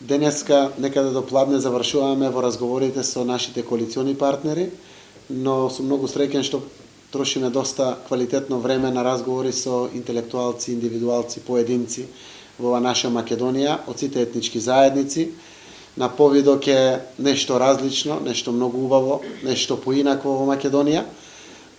Денеска некаде до пладне завршуваме во разговорите со нашите коалициони партнери, но сум многу среќен што трошиме доста квалитетно време на разговори со интелектуалци, индивидуалци, поединци во наша Македонија, од сите етнички заедници. На повидок е нешто различно, нешто многу убаво, нешто поинако во Македонија.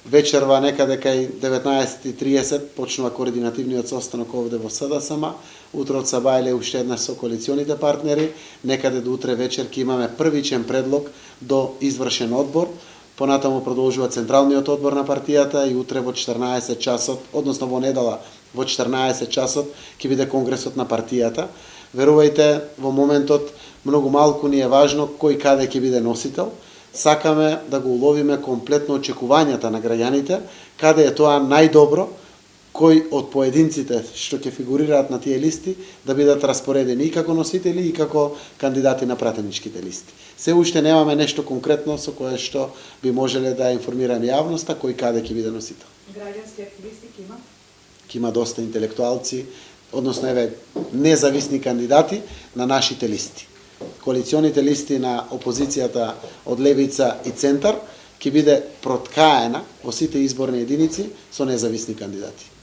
Вечерва некаде кај 19:30 почнува координативниот состанок овде во СДСМ. Утре од Сабајле уште еднаш со коалиционите партнери. Некаде до утре вечер ќе имаме првичен предлог до извршен одбор. Понатаму продолжува Централниот одбор на партијата и утре во 14 часот, односно во недела во 14 часот ќе биде конгресот на партијата. Верувајте, во моментот многу малку ни е важно кој каде ќе биде носител. Сакаме да го уловиме комплетно очекувањата на граѓаните, каде е тоа најдобро, кој од поединците што ќе фигурираат на тие листи да бидат распоредени и како носители и како кандидати на пратеничките листи. Се уште немаме нешто конкретно со кое што би можеле да информираме јавноста кој каде ќе биде носител. Граѓански активисти ќе има? Ќе има доста интелектуалци, односно независни кандидати на нашите листи. Коалиционите листи на опозицијата од левица и центар ќе биде проткаена во сите изборни единици со независни кандидати.